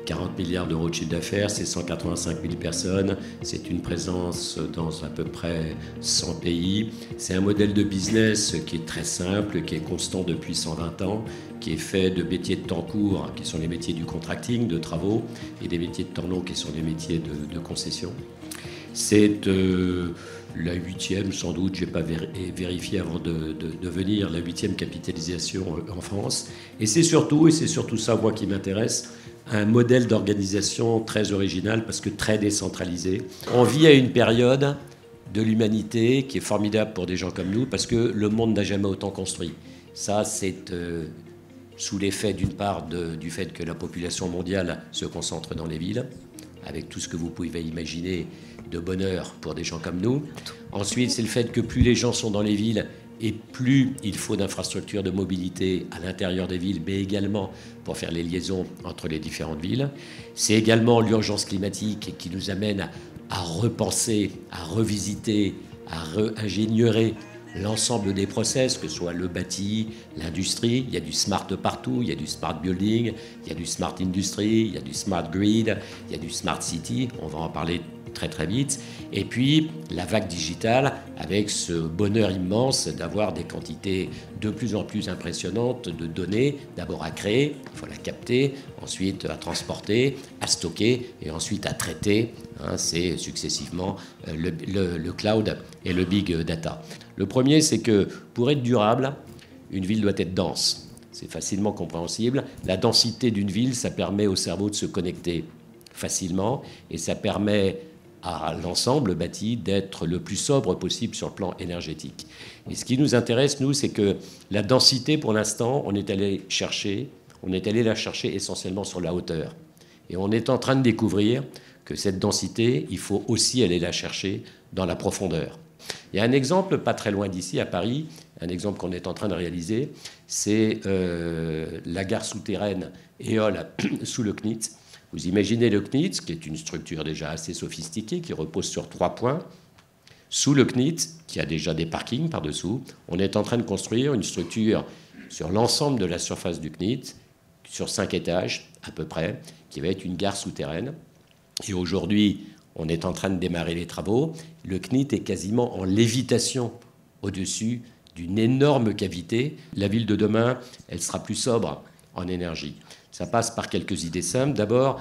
40 milliards d'euros de chiffre d'affaires, c'est 185 000 personnes, c'est une présence dans à peu près 100 pays. C'est un modèle de business qui est très simple, qui est constant depuis 120 ans, qui est fait de métiers de temps court, qui sont les métiers du contracting, de travaux, et des métiers de temps long, qui sont les métiers de concession. C'est la 8e, sans doute, je n'ai pas vérifié avant de venir, la 8e capitalisation en France. Et c'est surtout ça, moi, qui m'intéresse, un modèle d'organisation très original parce que très décentralisé. On vit à une période de l'humanité qui est formidable pour des gens comme nous parce que le monde n'a jamais autant construit. Ça, c'est sous l'effet, d'une part, du fait que la population mondiale se concentre dans les villes, avec tout ce que vous pouvez imaginer de bonheur pour des gens comme nous. Ensuite, c'est le fait que plus les gens sont dans les villes et plus il faut d'infrastructures de mobilité à l'intérieur des villes, mais également pour faire les liaisons entre les différentes villes. C'est également l'urgence climatique qui nous amène à repenser, à revisiter, à réingénierer l'ensemble des process, que ce soit le bâti, l'industrie. Il y a du smart de partout, il y a du smart building, il y a du smart industry, il y a du smart grid, il y a du smart city, on va en parler très très vite. Et puis la vague digitale avec ce bonheur immense d'avoir des quantités de plus en plus impressionnantes de données, d'abord à créer, il faut la capter, ensuite à transporter, à stocker et ensuite à traiter. C'est successivement le cloud et le big data. Le premier, c'est que pour être durable, une ville doit être dense. C'est facilement compréhensible. La densité d'une ville, ça permet au cerveau de se connecter facilement et ça permet à l'ensemble bâti d'être le plus sobre possible sur le plan énergétique. Et ce qui nous intéresse, nous, c'est que la densité, pour l'instant, on est allé la chercher essentiellement sur la hauteur. Et on est en train de découvrir que cette densité, il faut aussi aller la chercher dans la profondeur. Il y a un exemple pas très loin d'ici, à Paris, un exemple qu'on est en train de réaliser, c'est la gare souterraine Éole sous le CNIT. Vous imaginez le CNIT, qui est une structure déjà assez sophistiquée, qui repose sur 3 points. Sous le CNIT, qui a déjà des parkings par-dessous, on est en train de construire une structure sur l'ensemble de la surface du CNIT, sur 5 étages à peu près, qui va être une gare souterraine. Et aujourd'hui, on est en train de démarrer les travaux. Le CNIT est quasiment en lévitation au-dessus d'une énorme cavité. La ville de demain, elle sera plus sobre en énergie. Ça passe par quelques idées simples. D'abord,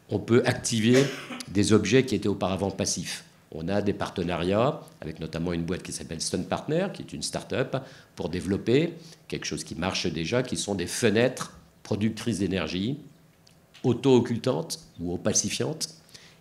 on peut activer des objets qui étaient auparavant passifs. On a des partenariats avec notamment une boîte qui s'appelle Stone Partner, qui est une start-up, pour développer quelque chose qui marche déjà, qui sont des fenêtres productrices d'énergie, auto-occultantes ou opacifiantes.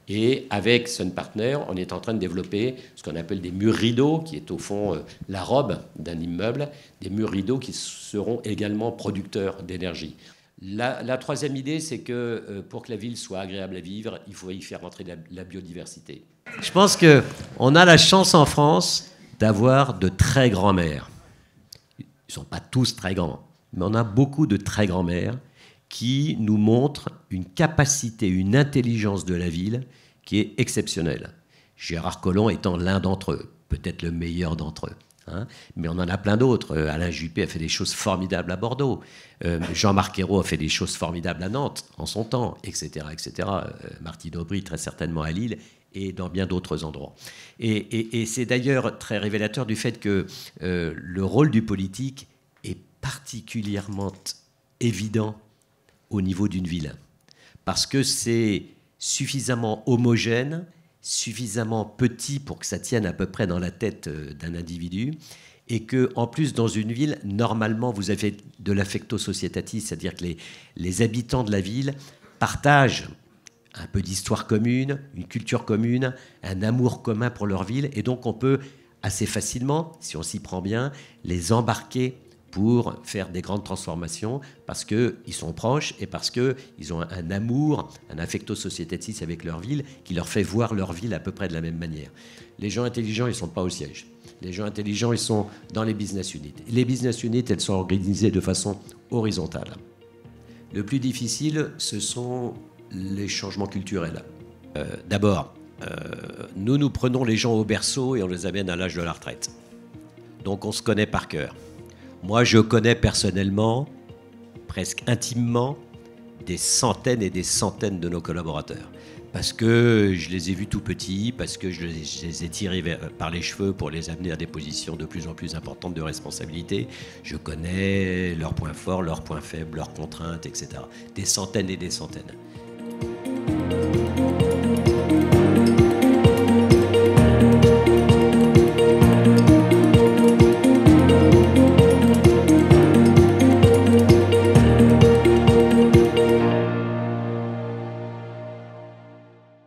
Et avec Sun Partner, on est en train de développer ce qu'on appelle des murs rideaux, qui est au fond la robe d'un immeuble, des murs rideaux qui seront également producteurs d'énergie. La troisième idée, c'est que pour que la ville soit agréable à vivre, il faut y faire rentrer la biodiversité. Je pense qu'on a la chance en France d'avoir de très grands maires. Ils ne sont pas tous très grands, mais on a beaucoup de très grands maires qui nous montrent une capacité, une intelligence de la ville qui est exceptionnelle. Gérard Collomb étant l'un d'entre eux, peut-être le meilleur d'entre eux. Mais on en a plein d'autres. Alain Juppé a fait des choses formidables à Bordeaux. Jean-Marc Ayrault a fait des choses formidables à Nantes en son temps, etc. etc. Martine Aubry, très certainement à Lille et dans bien d'autres endroits. Et c'est d'ailleurs très révélateur du fait que le rôle du politique est particulièrement évident au niveau d'une ville. Parce que c'est suffisamment homogène, suffisamment petit pour que ça tienne à peu près dans la tête d'un individu, et que, en plus, dans une ville, normalement, vous avez de l'affecto societatis, c'est-à-dire que les habitants de la ville partagent un peu d'histoire commune, une culture commune, un amour commun pour leur ville, et donc on peut assez facilement, si on s'y prend bien, les embarquer pour faire des grandes transformations parce qu'ils sont proches et parce qu'ils ont un amour, un affecto societatis avec leur ville qui leur fait voir leur ville à peu près de la même manière. Les gens intelligents, ils ne sont pas au siège. Les gens intelligents, ils sont dans les business units. Les business units, elles sont organisées de façon horizontale. Le plus difficile, ce sont les changements culturels. D'abord, nous prenons les gens au berceau et on les amène à l'âge de la retraite. Donc on se connaît par cœur. Moi, je connais personnellement, presque intimement, des centaines et des centaines de nos collaborateurs. Parce que je les ai vus tout petits, parce que je les ai tirés par les cheveux pour les amener à des positions de plus en plus importantes de responsabilité. Je connais leurs points forts, leurs points faibles, leurs contraintes, etc. Des centaines et des centaines.